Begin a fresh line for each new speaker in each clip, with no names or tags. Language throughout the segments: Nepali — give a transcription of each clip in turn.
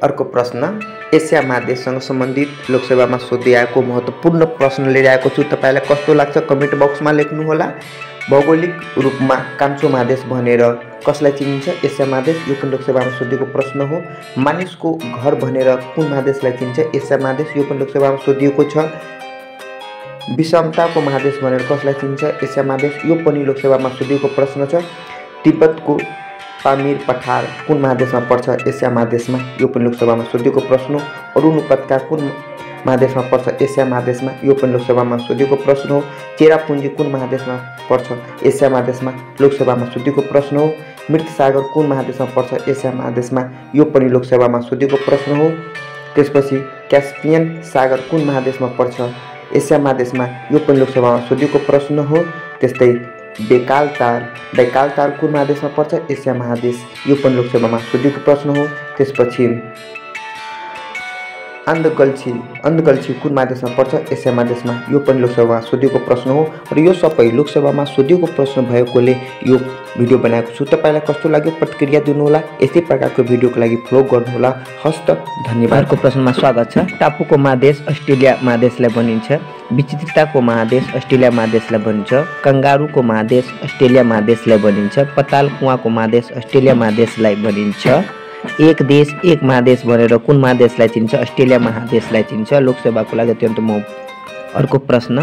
अर्को प्रश्न एसिया महादेशसँग सम्बन्धित लोकसेवामा सोधिएको महत्त्वपूर्ण प्रश्न लिएर आएको छु। तपाईलाई कस्तो लाग्छ कमेन्ट बक्समा लेख्नु होला। भौगोलिक रूपमा कान्छो महादेश भनेर कसलाई चिनिन्छ? एसिया महादेश। यो पनि लोकसेवामा सोधिएको प्रश्न हो। मानिसको घर भनेर कुन महादेशलाई चिनिन्छ? एसिया महादेश। यो पनि लोकसेवामा सोधिएको छ। विषमताको महादेश भनेर कसलाई चिनिन्छ? एसिया महादेश। यो पनि लोकसेवामा सोधिएको प्रश्न छ। तिब्बतको पामीर पठार कुन महादेशमा पर्छ? एसिया महादेशमा। यो पनि लोकसेवामा सोधिएको प्रश्न हो। अरुण उपत्यका कुन महादेशमा पर्छ? एसिया महादेशमा। यो पनि लोकसेवामा सोधिएको प्रश्न हो। चेरापुञ्जी कुन महादेशमा पर्छ? एसिया महादेशमा। लोकसेवामा सोधिएको प्रश्न हो। मृत सागर कुन महादेशमा पर्छ? एसिया महादेशमा। यो पनि लोकसेवामा सोधिएको प्रश्न हो। त्यसपछि क्यास्पियन सागर कुन महादेशमा पर्छ? एसिया महादेशमा। यो पनि लोकसेवामा सोधिएको प्रश्न हो। त्यस्तै बैकाल तार कुन महादेशमा पर्छ? एसिया महादेश। यो पनि लोकसेवामा सोधिएको प्रश्न हो। त्यसपछि अन्धगल्छी कुन महादेशमा पर्छ? एसिया महादेशमा। यो पनि लोकसेवामा सोधिएको प्रश्न हो। र यो सबै लोकसेवामा सोधिएको प्रश्न भएकोले यो भिडियो बनाएको छु। तपाईलाई कस्तो लाग्यो प्रतिक्रिया दिनुहोला। यस्तै प्रकारको भिडियोको लागि फलो गर्नुहोला। हस्त धन्यवाद।
अर्को प्रश्नमा स्वागत छ। टापुको महादेश अस्ट्रेलिया महादेशलाई भनिन्छ। विचित्रताको महादेश अस्ट्रेलिया महादेशलाई भनिन्छ। कंगारुको महादेश अस्ट्रेलिया महादेशलाई भनिन्छ। पताल कुवाको महादेश अस्ट्रेलिया महादेशलाई भनिन्छ। एक देश एक महादेश भनेर कुन महादेशलाई चिन्छ? अस्ट्रेलिया महादेशलाई चिन्छ। लोकसेवाको लागि अत्यन्त महत्त्वपूर्ण। अर्को प्रश्न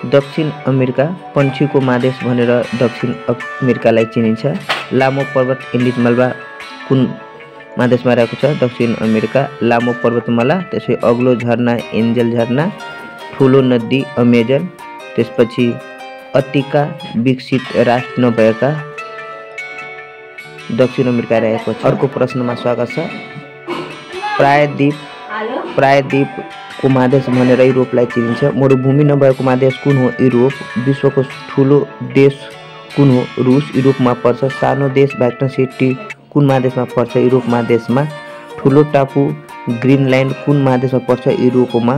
दक्षिण अमेरिका पन्छीको महादेश भनेर दक्षिण अमेरिकालाई चिनिन्छ। लामो पर्वत एन्डिज माल्वा कुन महादेशमा रहेको छ? दक्षिण अमेरिका। लामो पर्वतमाला, त्यसपछि अग्लो झरना एन्जल झरना, ठुलो नदी अमेजन, त्यसपछि अतिका विकसित राष्ट्र नभएका दक्षिण अमेरिका रहेको छ। अर्को प्रश्नमा स्वागत छ। प्रायद्वीपको महादेश भनेर युरोपलाई चिनिन्छ। मरुभूमि नभएको महादेश कुन हो? युरोप। विश्वको ठुलो देश कुन हो? रुस। युरोपमा पर्छ। सानो देश भ्याटिकन सिटी कुन महादेशमा पर्छ? युरोप महादेशमा। ठुलो टापु ग्रिनल्यान्ड कुन महादेशमा पर्छ? युरोपमा।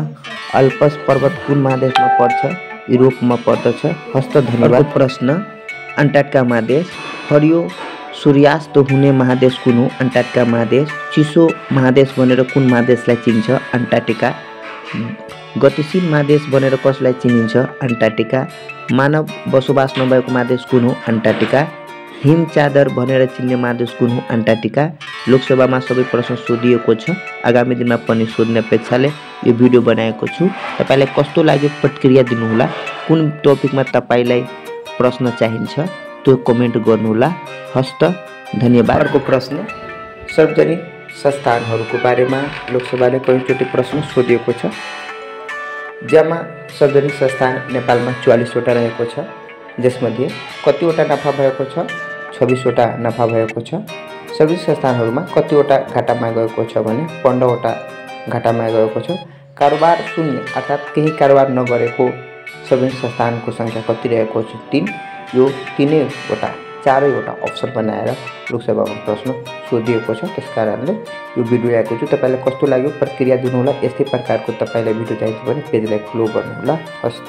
अल्पस पर्वत कुन महादेशमा पर्छ? युरोपमा पर्दछ। हस्त धन्यवाद। प्रश्न अन्टार्कटिका महादेश। हरियो सूर्यास्त हुने महादेश कुन हो? अन्टार्कटिका महादेश। चिसो महादेश भनेर कुन महादेशलाई चिन्छ? अन्टार्कटिका। गतिशील महादेश भनेर कसलाई चिनिन्छ? अन्टार्कटिका। मानव बसोबास नभएको महादेश कुन हो? अन्टार्कटिका। हिमचादर भनेर चिन्ने महादेश कुन हो? अन्टार्कटिका। लोकसेवामा सबै प्रश्न सोधिएको छ। आगामी दिनमा पनि सोध्ने अपेक्षाले यो भिडियो बनाएको छु। तपाईलाई कस्तो लाग्यो प्रतिक्रिया दिनुहोला। कुन टपिकमा तपाईलाई प्रश्न चाहिन्छ त्यो कमेन्ट गर्नुहोला। हस्त धन्यवाद।
अर्को प्रश्न सार्वजनिक संस्थानहरूको बारेमा लोकसेवाले कयौँचोटि प्रश्न सोधिएको छ। जम्मा सार्वजनिक संस्थान नेपालमा 44 वटा रहेको छ। जसमध्ये कतिवटा नाफा भएको छ? 26 वटा नाफा भएको छ। सार्वजनिक संस्थानहरूमा कतिवटा घाटामा गएको छ भने 15 वटा घाटामा गएको छ। कारोबार शून्य अर्थात् केही कारोबार नगरेको सार्वजनिक संस्थानको सङ्ख्या कति रहेको छ? 3। यो 4वटा अप्सन बनाएर लोकसेवामा प्रश्न सोधिएको छ। त्यसकारणले यो भिडियो ल्याएको छु। तपाईलाई कस्तो लाग्यो प्रतिक्रिया दिनुहोला। यस्तै प्रकारको तपाईलाई भिडियो चाहिन्छ भने पेजलाई फलो गर्नुहोला। हस्त।